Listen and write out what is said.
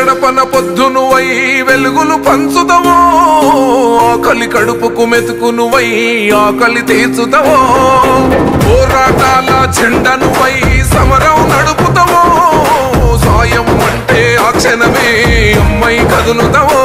గడపన పొద్దునువై వెలుగులు పంచుతావో ఆకలి కడుపుకు మెతుకునువై ఆకలి తీర్చుతావో పోరాటాల జెండనువై సమరం నడుపుతావో సాయం అంటే ఆ క్షణమే అమ్మై కదులుతావో